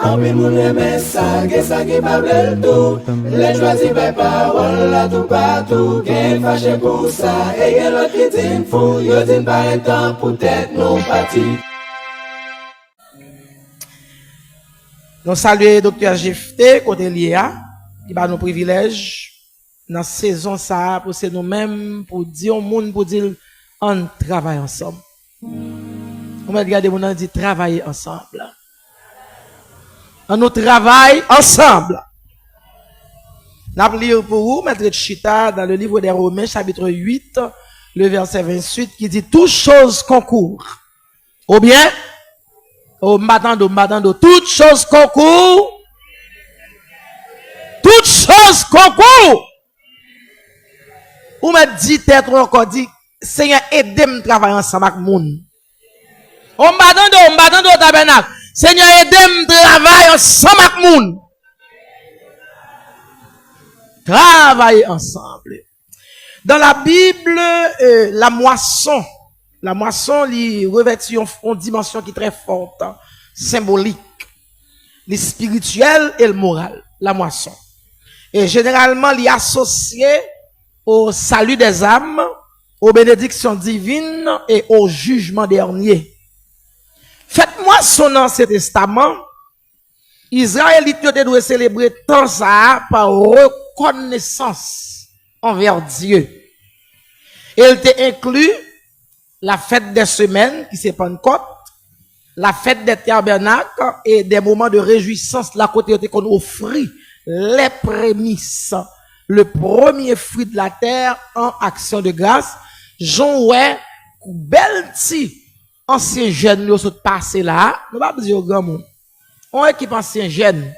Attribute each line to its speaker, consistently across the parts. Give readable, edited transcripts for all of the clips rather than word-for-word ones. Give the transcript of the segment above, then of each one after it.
Speaker 1: En pile moun aime ça, que ça qui pas bel tout. Les choisis par parole là tout partout. Qu'est fâché pour ça, et y'a l'autre qui dit fou. Yo dit pas un temps pour tête non parti.
Speaker 2: Nous saluons Dr. Jefté, côté Lia, qui va nos privilèges. Dans la saison, ça, pour c'est nous-mêmes, pour dire au monde, pour dire, on travaille ensemble. On va regarder, on dit travailler ensemble. On nous travaille ensemble. Nous lire pour vous, Maître Chita, dans le livre des Romains, chapitre 8, le verset 28, qui dit, toutes choses concourent. Ou bien, m'attendons, toutes choses concourent. Toutes choses concourent. Ou m'a dit, peut-être encore dit, Seigneur, aidez-moi à travailler ensemble avec moun. On m'attend au tabernacle. Seigneur, aidez-moi à travailler ensemble avec moun. Travailler ensemble. Dans la Bible, la moisson, lui revêt une dimension qui est très forte, symbolique, le spirituel et le moral, la moisson. Et généralement, il est associé au salut des âmes, aux bénédictions divines et au jugement dernier. Faites-moi son Ancien Testament. Israélites doivent célébrer tant ça par reconnaissance envers Dieu. Et il te inclut la fête des semaines, qui c'est Pentecôte, la fête des tabernacles et des moments de réjouissance, la côté qu'on offrit les prémices, le premier fruit de la terre en action de grâce. Jean ouais, bel petit ancien jeune nous sont passé là, nous pas dire au grand monde. On équipe ancien jeune.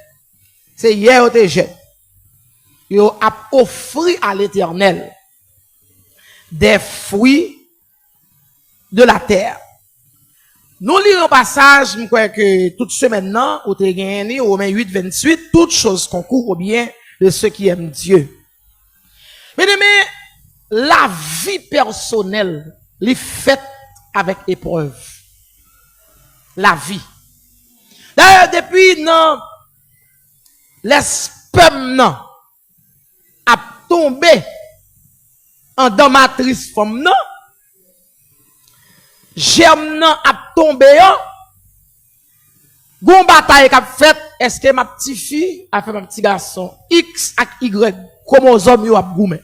Speaker 2: C'est hier au jeune. Yo a offert à l'Éternel des fruits de la terre. Nous lisons un passage, je crois que toute semaine maintenant, au Tégani, au Romains 8, 28, toutes choses concourent au bien de ceux qui aiment Dieu. Mais la vie personnelle, les faite avec épreuve. La vie. D'ailleurs, depuis, non, l'espoir, non, a tombé en dans matrice femme, non, germe, non, a tombé, gon bataille qu'a fait, est-ce que ma petite fille a fait ma petit garçon, X et Y, chromosome yo a goumé.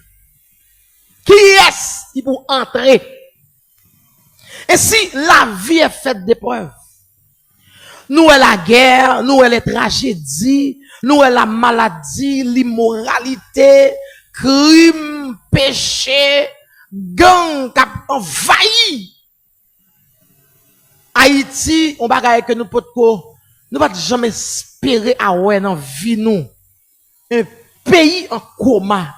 Speaker 2: Qui est-ce qui pour entrer? Et si la vie est faite d'épreuves, nous est la guerre, nous est les tragédies, nous est la maladie, l'immoralité, crime, péché, gang qui envahi Haïti, on bagaille que nous pas jamais espérer à ouais dans vie nous. Un pays en coma.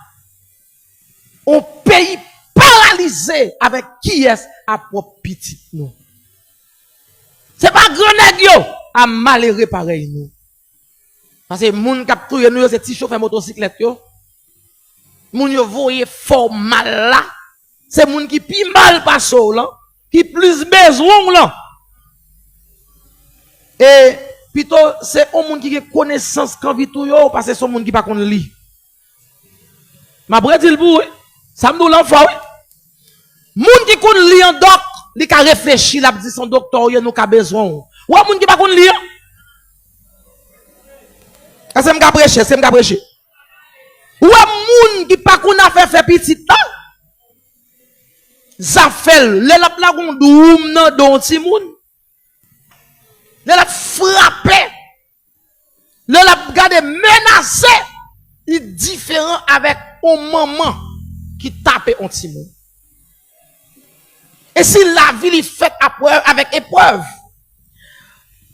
Speaker 2: Un pays paralysé avec qui est à propre petit nous. C'est pas grand nèg à malheureux pareil nous. Parce que moun k'ap touye nous c'est petit chauffeur motocyclette yo. Moun yo voye fort mal là. C'est moun qui pi mal passe là, qui plus besoin là. Et plutôt c'est un monde qui a connaissance quand vit tout yo parce que c'est un monde qui pas connaît li. Ma brè dit le bout, ça me l'enfant oui. Moun qui connaît li en doc, li ka réfléchi la dit son docteur yo nous ka besoin. Ou moun qui pas connaît li. C'est me ka prêcher, Ou moun qui pas connaît faire petit temps. Ça fait le la gondoum nan don ti moun. Le la frappé, le la gardé menacé, il est différent avec un maman qui tape un petit monde. Et si la vie est faite avec épreuve,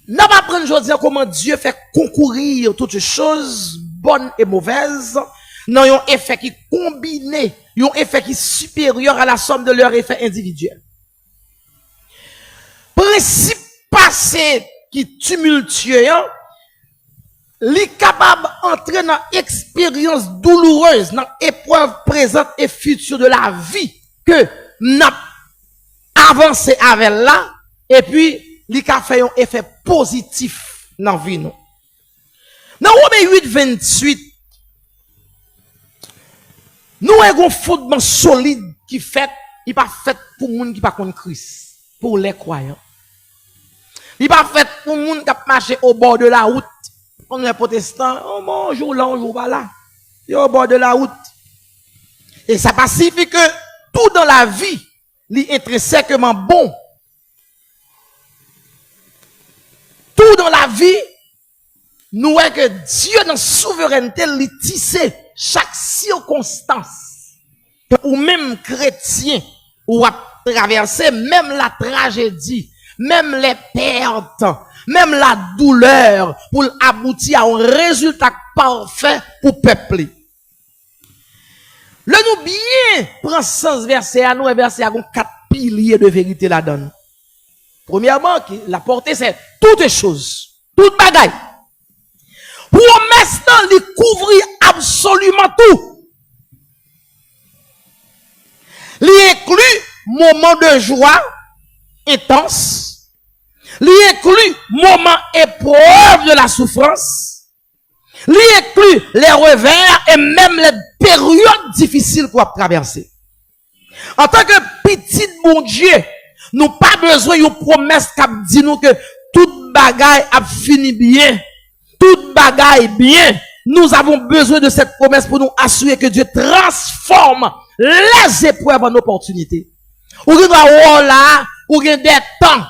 Speaker 2: n'a pas prendre aujourd'hui comment Dieu fait concourir toutes choses bonnes et mauvaises, non un effet qui combiné, un effet qui est supérieur à la somme de leurs effets individuels. Principe passé qui tumultueux, li capable d'entrer dans expérience douloureuse, dans épreuve présente et future de la vie, que n'a avancé avec là, et puis, li ka fait un effet positif dans la vie, nous. Dans Romains 8, 28, nous avons un fondement solide qui fait, il n'est pas fait pour les gens qui ne connaissent pas Christ, pour les croyants. Il n'est pas fait pour les gens qui marchent au bord de la route. On est protestants, oh mon jour là, on joue pas là. Il est au bord de la route. Et ça signifie que tout dans la vie, est intrinsèquement bon. Tout dans la vie, nous voyons que Dieu, dans la souveraineté, il tisse chaque circonstance. Ou même chrétien, ou à traverser même la tragédie, même les pertes, même la douleur, pour aboutir à un résultat parfait pour peuple. Le nous bien prend sens verset à nous, et verset à 4 piliers de vérité là-dedans. Premièrement, la portée c'est toutes choses, toutes bagailles. Promesse là, il couvre absolument tout. Il inclut moment de joie intense. Il inclut moment épreuve de la souffrance. Il inclut les revers et même les périodes difficiles qu'on a traversées. En tant que petit bon Dieu, nous pas besoin d'une promesse qui dit nous que toute bagaille a fini bien. Toute bagaille bien. Nous avons besoin de cette promesse pour nous assurer que Dieu transforme les épreuves en opportunités. Ou gen doit là, ou gen des temps,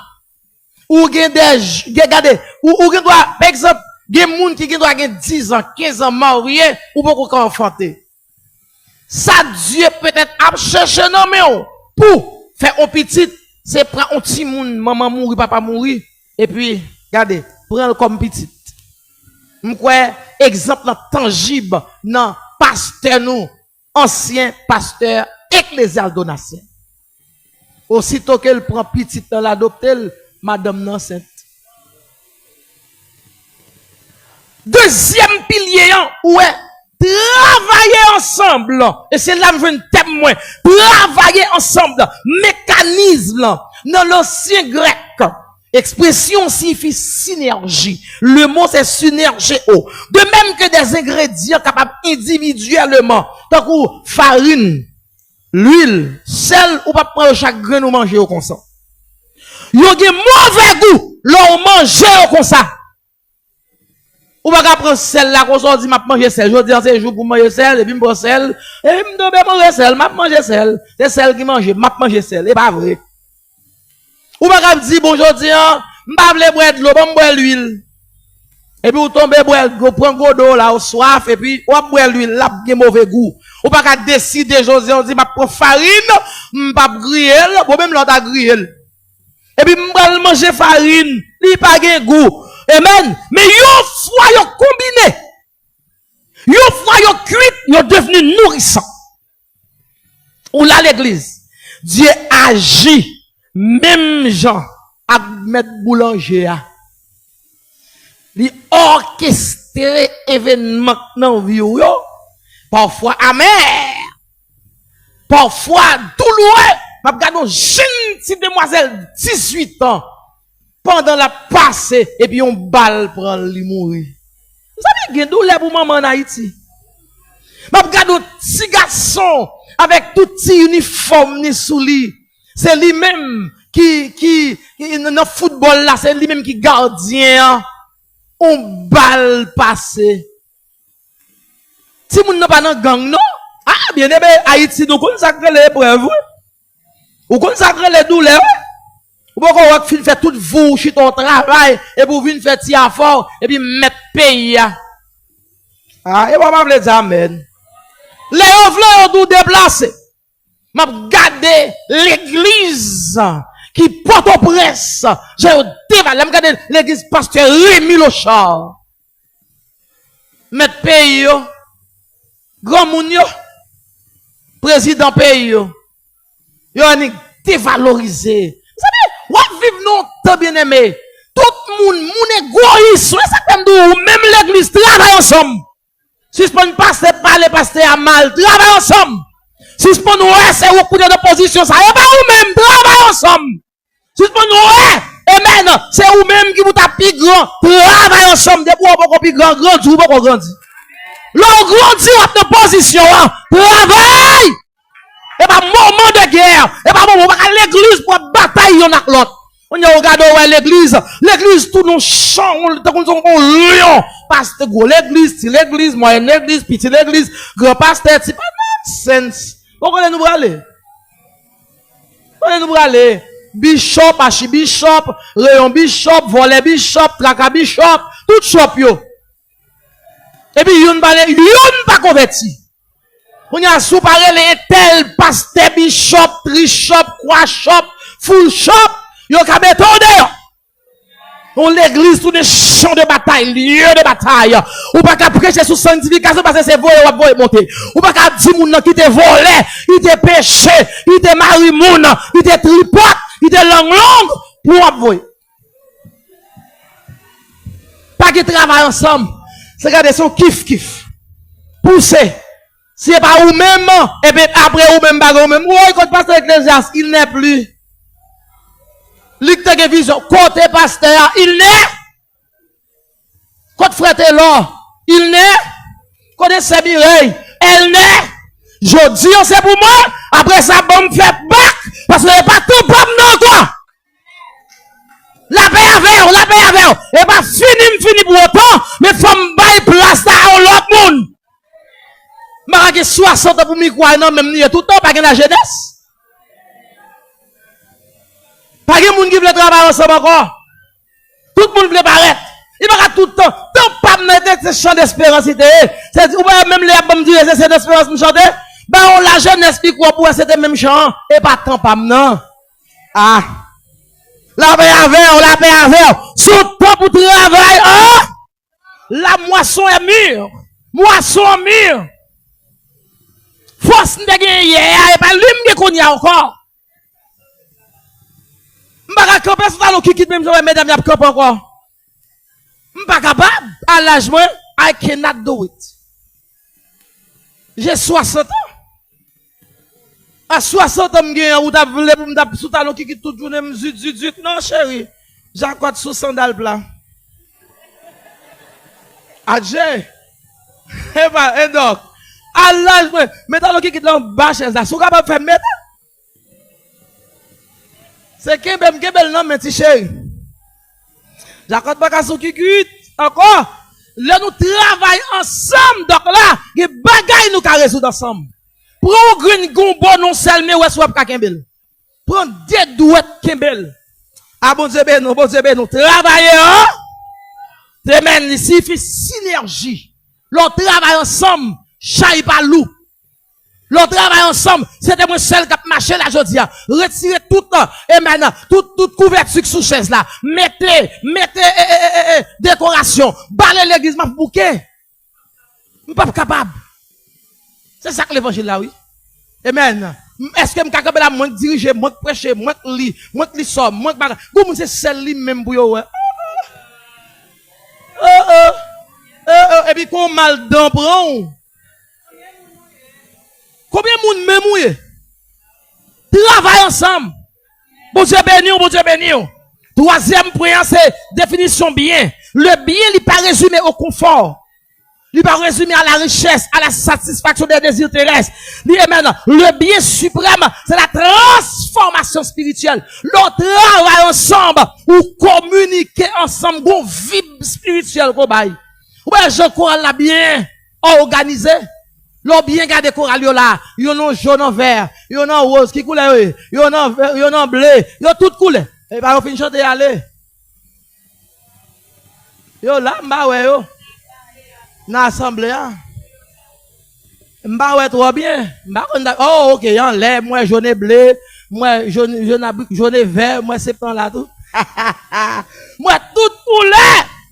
Speaker 2: ou gen des, regardez, ou gen doit, par exemple, gen moun qui doit gen 10 ans, 15 ans marié, ou beaucoup qu'on enfanté. Ça Dieu peut-être a cherché non mais pour faire un petit, c'est prendre un petit moun, maman mourir, papa mourir, et puis, regardez, prendre comme petit. M'kwe exemple tangible nan pasteur nous, ancien pasteur ecclésial Donatien. Aussitôt qu'elle prend petit dans l'adopter, madame nan sainte. Deuxième pilier, ouais, travailler ensemble, et c'est là que je veux un témoin, travailler ensemble, mécanisme, dans l'ancien grec, expression signifie synergie. Le mot c'est synergie. De même que des ingrédients capables individuellement, tant que farine, l'huile, sel, ou pas prendre chaque grain ou manger au comme ça. Yo gen mauvais goût, l'on manger au comme ça. Ou pas prendre sel là, qu'on se dit, m'a manger sel. Je dis, c'est jour pour manger sel, et puis m'prend sel, et puis m'tombe manger sel, m'a manger sel. C'est sel qui mange, m'a manger sel. Et pas vrai. Ou pas dire, bonjour, m'pa vle boire de l'eau, bon boire l'huile. Et puis, ou tombe boire, prend gros d'eau là, ou soif, et puis, ou boire l'huile, là, gen mauvais goût. Ou pas décider, José, on dit, m'a prend farine, m'pa griller, bon même l'autre a griller. Et puis, m'pa manger farine, li pas gen goût. Amen. Mais yon fois yon combiné. Yon fois yon cuit, yon devenu nourrissant. Ou là l'église. Dieu agit. Même gens à mettre boulanger a. Li orchestrer événement dans vie yo. Parfois amer. Parfois douloureux. M'a regardé une jeune petite demoiselle 18 ans. Pendant la passée, et puis on balle prend lui mourir. Vous savez, il y a douleur pour maman en Haïti. Je regarde un petit garçon avec tout petit uniforme ni sous lui. C'est lui-même qui, dans le football là, c'est lui-même qui gardien. On balle passé. Si vous n'avez pas dans gang, non? Ah, bien aimé, Haïti, nous consacrons les épreuves. Nous consacrons les douleurs. Ou pas qu'on fait toute vous, chez ton travail, et pour venir faire tirer fort, et puis mettre pays. Ah, et pas me dire amen. Les ovleurs ont déplacé. M'a regardé l'église qui porte au presse. J'ai dévalé, m'a regardé l'église pasteur Rémi Lochard. Mettre pays, grand moun yo, président pays yo a dévalorisé. Vous savez, ou vivre non temps bien aimé. Tout le monde, moun égoïste, même l'église travaille ensemble. Suspend pasteur parler pasteur à mal, travaille ensemble. Suspend ouais c'est au coup de position ça, et pas ou même travaille ensemble. Suspend ouais. Amen. C'est vous-même qui vous tapez grand. Travaille ensemble. Depuis vous pas plus grand, grandi, vous pas grandi. L'on grandit votre position. Travaille. Et pas moment de guerre. Et pas moment à l'église pour bataille on avec l'autre. On y regarde ouais l'église. L'église tout nous chant, on lion. Pasteur gros l'église, petit l'église, moyenne l'église, petit l'église, grand pasteur, c'est pas nonsense. Pourquoi nous aller? Pourquoi nous aller? Bishop, archibishop, rayon bishop, volet bishop, traka bishop, tout shop yo. Et puis yon pas converti. On y a souparé les tel pasteur bishop, trishop, croix shop, full shop, yo ka bétonné. On l'église tout des champs de bataille, lieu de bataille. Ou pas qu'à prêcher sous sanctification parce que c'est volé ou pas monter. Ou pas qu'à dire moun qui te volé, il te péché, il te mari moun, il te tripote, il te langue pour avouer. Pas qu'ils travaillent ensemble. C'est garder son kiff. Pousser. Si c'est pas ou même, et puis après ou même bagarre ou même. Oui, quand pasteur Ecclésiaste, il n'est plus. L'icte vision, côté pasteur, il n'est. Côté frère Taylor, il n'est. Côté Sémireille, elle n'est. Je dis, c'est pour moi. Après ça, bon, me fait bac. Parce que n'est pas tout pour non, quoi. La paix avec, et pas fini pour autant, mais faut me bailler place à l'autre monde. Je suis 60 ans pour m'y croire, non, même tout le temps, pas que la jeunesse. Pas de monde qui veut travailler ensemble encore. Tout le monde veut paraître. Il va tout le temps. Tant pas de chant d'espérance. C'est ou même les abonnés dire c'est d'espérance me chanter. Ben on la jeunesse qui croit pour c'était même chant et pas tant pas non. Ah. La paix avec. Sous temps pour travail. Ah. La moisson est mûre. Moisson mûre. Force de gagner hier et pas lui qui connaît encore. M'pas camper sur talon qui quitte même mesdames y a camper encore. M'pas capable à l'âge moi I cannot do it. J'ai 60 ans. À 60 ans m'gagne ou t'a voulu pour m't'a sous talon qui quitte toute journée zut. Non chérie. J'accorde sous sandales là. Adjé. Eh ben donc à l'âge moi mais talon qui quitte là en bas chaise là. Sou capable faire mettre. C'est Kebel non, mais chéri. J'accorde pas qu'à son qui quitte. Encore. Là, nous travaillons ensemble. Donc là, les bagailles nous carrés résoudre ensemble. Prends green gombo non seulement mais ouais, soit pas Kebel. Prends des douettes Kebel. Ah, bon Dieu, nous, travaillons. Amen, ici, il fait synergie. L'on travaille ensemble. Chaille pas loup. L'on travaille ensemble, c'était moi seul qui a marché là aujourd'hui. Retirez tout et maintenant toute couverture sous chaise là. Mettez décoration, balez l'église m'a bouquet. Je pas capable. C'est ça que l'évangile là oui. Amen. Est-ce que je suis capable de moi diriger, moi prêcher, moi lire, moi li sort, moi bagarre. Comment c'est celle li même pour yo ouais. Et puis qu'on mal d'en prend. Combien de monde même mouillé? Travaille ensemble. Bon Dieu béni. Troisième point, c'est définition bien. Le bien, il n'est pas résumé au confort. Il n'est pas résumé à la richesse, à la satisfaction des désirs terrestres. Le bien suprême, c'est la transformation spirituelle. L'on travaille ensemble ou communiquer ensemble, ou vie spirituelle. Ouais, je crois la bien organisé. L'on bien gardé coral là, yon non jaune en vert, yon non rose qui coule, yon non bleu, yon tout coule. Et pas on fin chanter aller. Yo là mba ouais yo. Na assemblée mba ouais trop bien. Mba oh OK, yon lait, moi jaune bleu, moi jaune vert, moi c'est pas là tout. Moi tout coule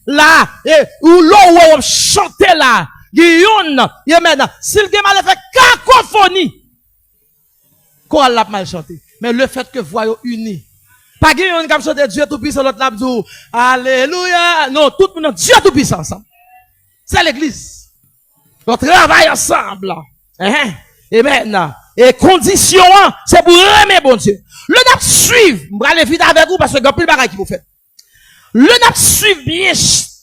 Speaker 2: là et ou l'on chanter là. Guillaume, maintenant, s'il a mal fait cacophonie, quoi l'a mal chanté. Mais le fait que voyons unis. Pas Guillaume comme chanter Dieu tout puissant, l'autre l'a dit, alléluia. Non, tout le monde, Dieu tout puissant ensemble. C'est l'église. On travaille ensemble. Et maintenant, et condition, c'est pour aimer bon Dieu. Le n'a suivre, je vais aller vite avec vous parce que il y a plus de bagages qui vous fait. Le n'a suivre bien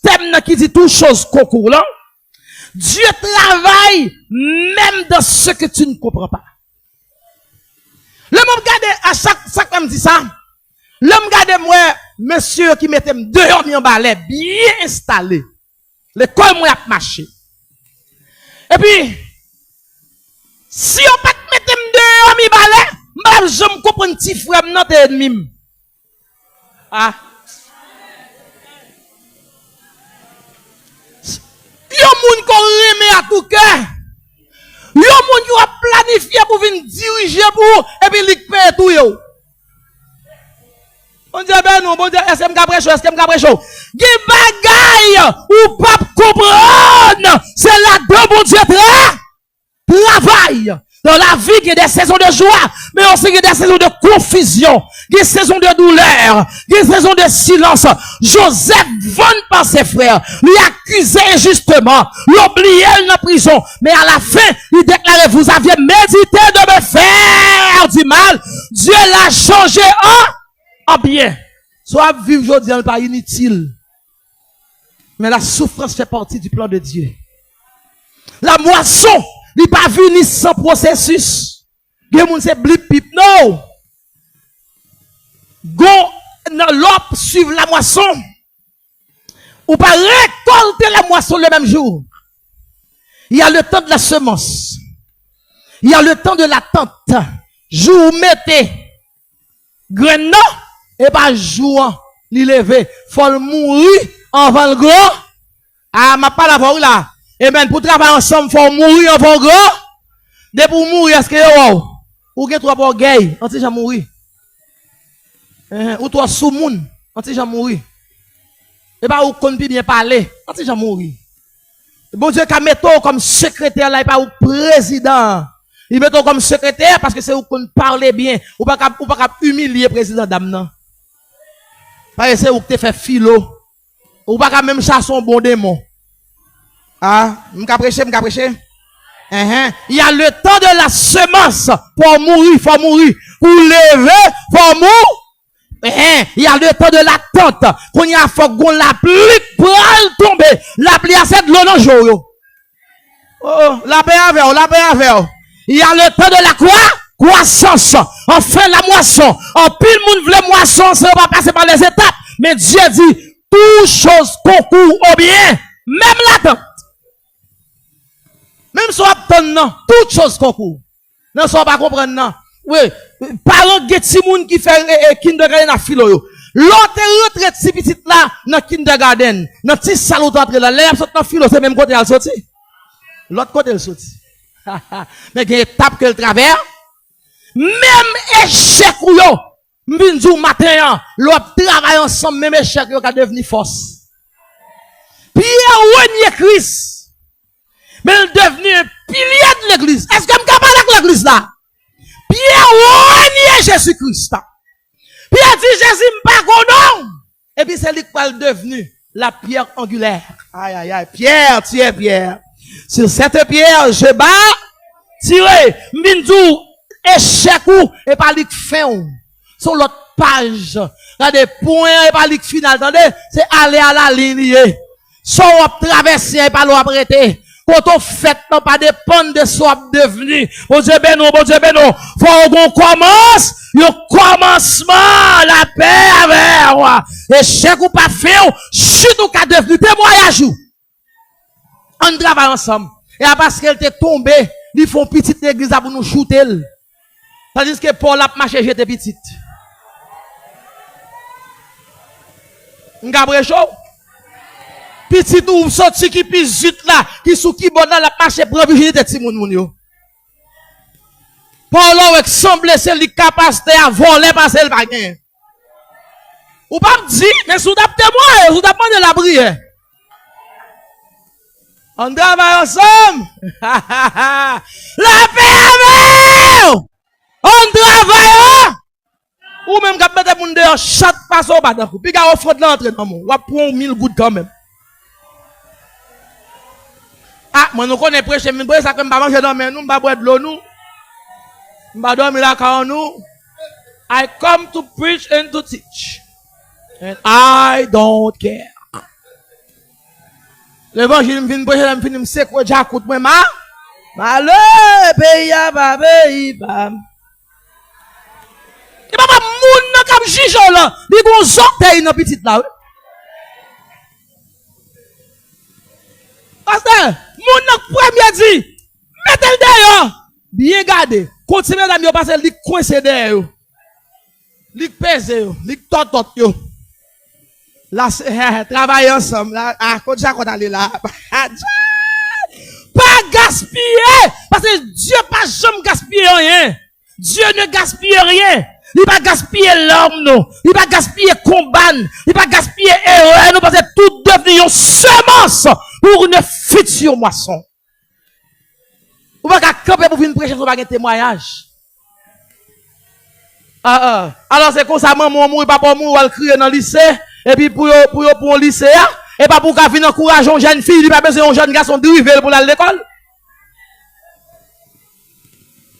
Speaker 2: thème qui dit toutes choses concours là. Dieu travaille même dans ce que tu ne comprends pas. Le me regarde à chaque fois me dit ça. Le me regarde moi monsieur qui mettait dehors en balai bien installé. L'école moi a marché. Et puis si on pas mettre dehors mi balai, je me comprends petit frère nan t'es ennemi. Ah. Yo moun qu'on remet à tout cœur. Yo moun qui a planifié pour venir diriger pour et puis lik paye tout yo. On dit ben non, bon Dieu, est-ce que m'ka chaud? Gi bagay ou pas comprendre, c'est là dedans bon Dieu travail. Dans la vie, il y a des saisons de joie, mais aussi il y a des saisons de confusion, il y a des saisons de douleur, il y a des saisons de silence. Joseph vend par ses frères, lui accusé injustement, l'oublié dans la prison, mais à la fin, il déclarait, vous aviez médité de me faire du mal, Dieu l'a changé en bien. Soit vivre aujourd'hui n'est pas inutile, mais la souffrance fait partie du plan de Dieu. La moisson, il n'est pas venu sans processus. Il y a blip pip. Non. L'op suivre la moisson. Ou pas récolter la moisson le même jour. Il y a le temps de la semence. Il y a le temps de l'attente. Jour mettez grain et pas jour li lever. Faut le mourir avant le gros. Ah, m'a pas la voix là. Et ben, pour travailler ensemble, faut mourir avant gros. Dès pour mourir, est-ce que wow, ou que toi pour gay, on t'y mourir. Ou toi sous moun, on t'y mourir. Et pas ou qu'on peut bien parler, on t'y mourir. Bon Dieu qu'a metto comme secrétaire là, et pas ou président. Il metto comme secrétaire parce que c'est où qu'on parle bien. Ou pas humilier président dame non. Parce que c'est où que tu fait philo. Ou pas même chasser son bon démon. Ah, m'ka prêcher. Il y a le temps de la semence pour mourir, faut mourir. Pour lever, faut mourir. Il y a le temps de l'attente. Quand il y a faut qu'on la pluie pour tomber. La pluie a cette l'eau dans jour. Oh, la paix avec. Il y a le temps de la croissance. Enfin la moisson. En pile monde voulait moisson, ça va passer par les étapes. Mais Dieu dit, toutes choses concourent au bien, même l'attente. Même si on attend non, toutes choses concourent. Non, si on pas comprendre non. Oui, parlons de petits moun qui fait kindergarten à philo yo. L'autre retraite si petit là dans kindergarten, dans petit salon d'entrée là, l'air saute dans philo, c'est même côté elle sorti. L'autre côté elle sorti. Mais il y a une étape que le travers. Même échec ou yo, m'binzou matin, l'autre travail ensemble, même échec yo ka devenir force. Pierre renier Christ. Mais il est devenu un pilier de l'église. Est-ce que je suis capable avec l'église là? Pierre renie Jésus-Christ. Pierre dit Jésus m'pas non. Et puis c'est lui qui est devenu la pierre angulaire. Aïe. Pierre, tu es Pierre. Sur cette pierre, je bats, tiré, m'binzou, échec ou, et pas lui qui fait ou. Sur l'autre page, là des points, et pas lui qui final. Attendez, c'est aller à la ligne. Soit on traverser, et pas l'on apprêter. Quand on fait, non pas dépendre de ce qu'on devenu. Bon Dieu ben non. Faut qu'on commence, le commencement, la paix avec, et chaque ou pas fait, chute ou qu'a devenu témoignage. On travaille ensemble. Et parce qu'elle était tombée, ils font petite église pour nous shooter. Tandis que Paul a marché, j'étais petite. M'gabre chaud. Petit ou sorti qui pisse vite là, qui sous qui bon là, la marche pour virginité de moun yo. Paul avec semble c'est li capacité à voler parce qu'elle pas gain. Ou pas me dire, mais sous tap témoin, sous tap de la prière. On travaille ensemble. La paix avec. On travaille. Ou même quand mettre moun dehors, chaque passe au bas d'un coup. Puis quand on fait l'entrée dans mon, on va prendre 1000 gouttes quand même. Ah, moi, nous connaissons prêcher, mais ça comme pas manger dans mais nous, pas boire de l'eau, nous. Madame nous. I come to preach and to teach. And I don't care. L'évangile me vient prêcher, me finit me secouer, j'écoute moi ma. Malheur, pays à pays, bam. Et papa, moun nan kap jijon là, li gon zotey nan petit là. Pasteur, moun nan premier dit, mettez-le derrière. Bien gardé. Continuez d'amis parce que li coincé derrière. Li pèse yo, li tot yo. Là, travailler ensemble, là, quand on aller là. Pas gaspiller, parce que Dieu pas jamais gaspiller rien. Dieu ne gaspille rien. Il pas gaspiller l'homme, non. Il pas gaspiller combat. Il pas gaspiller erreur, nous, parce que tout devient une semence pour une future moisson. Vous pas camper pour venir prêcher sur un témoignage. Alors c'est comme ça, maman mourir, papa mourir, elle crier dans le lycée, et puis pour un lycée, et pas pour qu'elle vienne encourager une jeune fille, il pas besoin d'un jeune garçon drivé pour aller à l'école.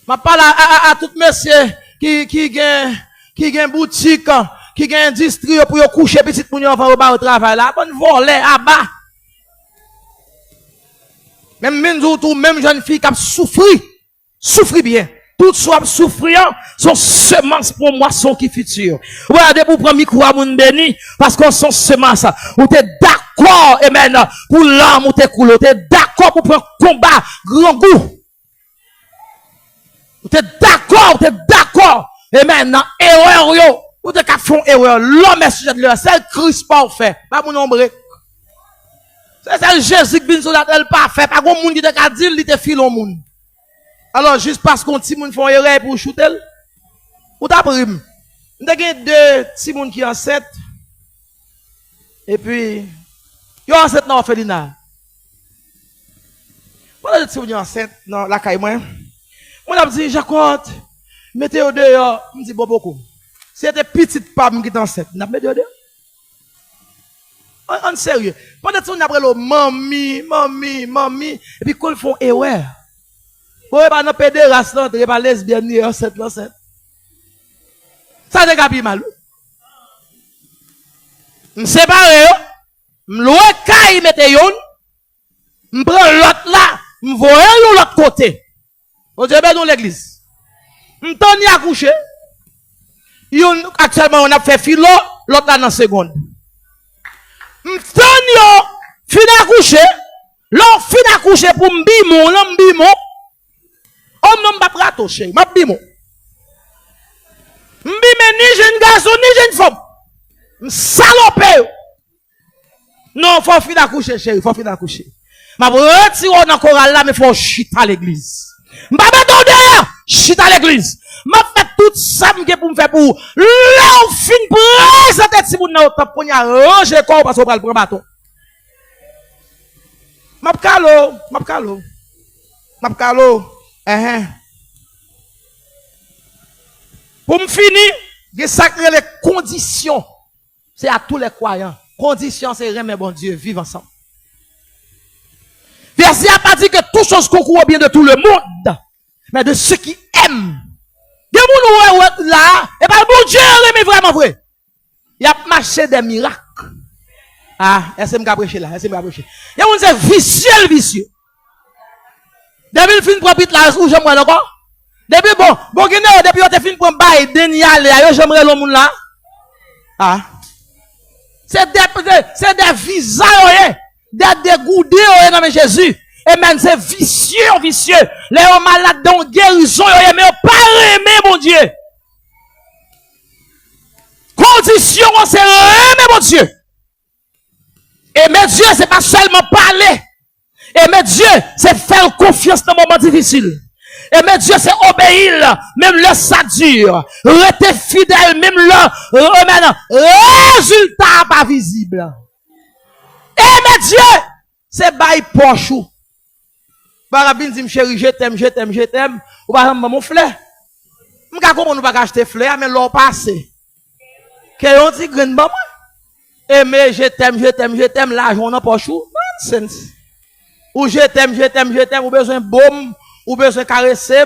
Speaker 2: Je parle à tout monsieur qui gagne boutique, qui gagne industrie pour coucher petit pour enfant au travail là, bonne voler à bas. Même tout, même jeune fille qui a souffri bien. Tout soit souffrant, sont semences pour moisson qui future. Regardez pour prendre micro à moun béni, parce qu'on sont semences. Ou t'es d'accord, amen, pour l'âme ou t'es coulé. T'es d'accord pour prendre combat, grand goût. Ou t'es d'accord, amen, dans erreur yo. Ou t'es qu'à font erreur. L'homme est sujet de l'erreur. C'est le Christ parfait. Pas mon nombre. C'est le Jésus qui vient sur la terre parfait. Pas grand monde qui te qu'à dire, il te file au monde. Alors, juste parce qu'on petit moun font erreur pour shooter, ou t'as pris. On a deux petits moun qui enceinte. Et puis, yo enceinte dans l'orphelinat. Pendant que petits moun enceinte dans la caille, moi a dit, Jacob, mettez-vous dehors. Je me dis, bon, beaucoup. Si c'était petite femme qui est enceinte, on a mis dehors. En sérieux. Pendant que on a pris le mami, et puis qu'on font erreur. Vous pas dans pédéraste, vous pas lesbienne, enceinte. Ça c'est capi mal. Me séparer, me louer caille mette yon, me prend l'autre là, me voyer l'autre côté. On dit ben dans l'église. Me toni à coucher. Yon actuellement on a fait filo, l'autre là dans seconde. Me toni fin à coucher, l'on fin à coucher pour m'bimo, l'mbimo. On n'a pas pratoché, m'a bimo. M'bime ni jeune garçon ni jeune femme. M'salopé. Non, faut finir d'accoucher, chérie, faut finir d'accoucher. M'a retiré dans chorale là, mais faut chita à l'église. M'a mettre derrière, chita à l'église. M'a fait tout ça pour me faire pour là on fin présenter si moun nan top pour y arranger corps parce qu'on va le prendre bâton. M'a calo. Pour me finir, il y a les conditions. C'est à tous les croyants. Conditions, c'est remettre bon Dieu, vivre ensemble. Verset a pas dit que toute chose concourt au bien de tout le monde, mais de ceux qui aiment. Des gens là, et pas bon Dieu, mais vraiment vrai. Il y a marché des miracles. Est-ce que je vais prêcher là? Il y a un c'est vicieux. Depuis le film propre là, où j'aimerais encore? Depuis depuis on te fin pour Biden y aller, j'aimerais le monde là. C'est des visages, des dégoûtés dans Jésus. Et même c'est vicieux. Les hommes malades dans guérison, mais pas aimer mon Dieu. Condition, c'est aimer mon Dieu. Aimer Dieu, c'est pas seulement parler. Aimer Dieu, c'est faire confiance dans les moments difficiles. Aimer Dieu, c'est obéir, même le ça dure. Rester fidèle, même le résultat pas visible. Aimer Dieu, c'est bail pochou. Barabine dit, chérie, je t'aime. Ou par exemple, mon frère. M'ka comment nous pas acheter fleur, mais l'on passe. Que on dit grain maman. Aimer, je t'aime, l'argent dans pochou. Nonsense. Ou je t'aime, ou besoin baume, ou besoin caresser,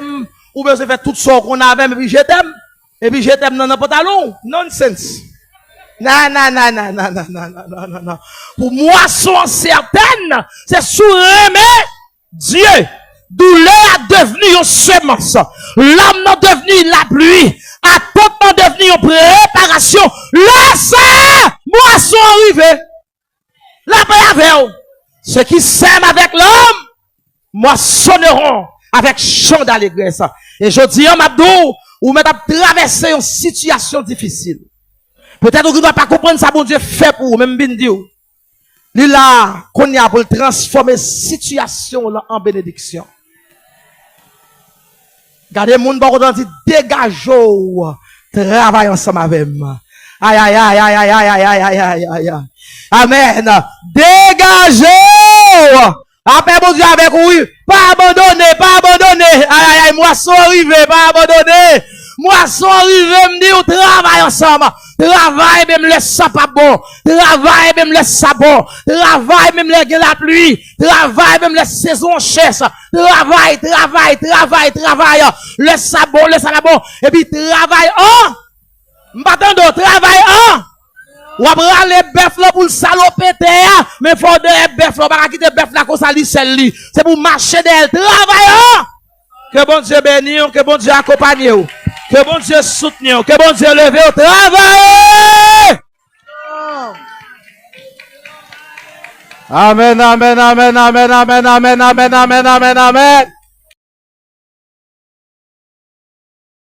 Speaker 2: ou bien c'est faire tout ça qu'on avait, et puis je t'aime. Et puis je t'aime dans le pantalon. Nonsense. Non, non, non, non, non, non, non, non, non, non, non. Pour moi, sont certaines, c'est sous aimer Dieu. Douleur a devenu une semence. L'homme n'a devenu la pluie. Attendement devenu une préparation. Là, ça, moisson arrivée. La paix avec eux. Ceux qui s'aiment avec l'homme, moissonneront avec chant d'allégresse. Et je dis, Mabdou, ou même traverser une situation difficile. Peut-être que vous ne pouvez pas comprendre ça, bon Dieu fait pour vous, même bien dire. Il là, qu'on y a pour transformer situation là en bénédiction. Gardez mon bon dit dégagez, travaille ensemble avec moi. Aïe aïe aïe aïe aïe aïe aïe aïe aïe aïe aïe. Amen. Dégagez. Après mon Dieu avec oui, pas abandonner, pas abandonner. Aïe aïe aïe, moisson arrivé, pas abandonner. Moisson arrivé, me dit on travaille ensemble. Travail même le sang pas bon. Travail même le sabon. Travail même la pluie. Travail même les saisons chères. Travail. Le sabon. Et puis travail m'attends de travail ou après les bœufs là pour le saloper terre. Mais faut des bœufs là, pas quitter bœuf là comme ça li celle li. C'est pour marcher d'elle. Travail Que bon Dieu bénisse, que bon Dieu accompagne. Que bon Dieu soutienne, que bon Dieu leve au travail.
Speaker 3: Amen, amen, amen, amen, amen, amen, amen, amen, amen, amen.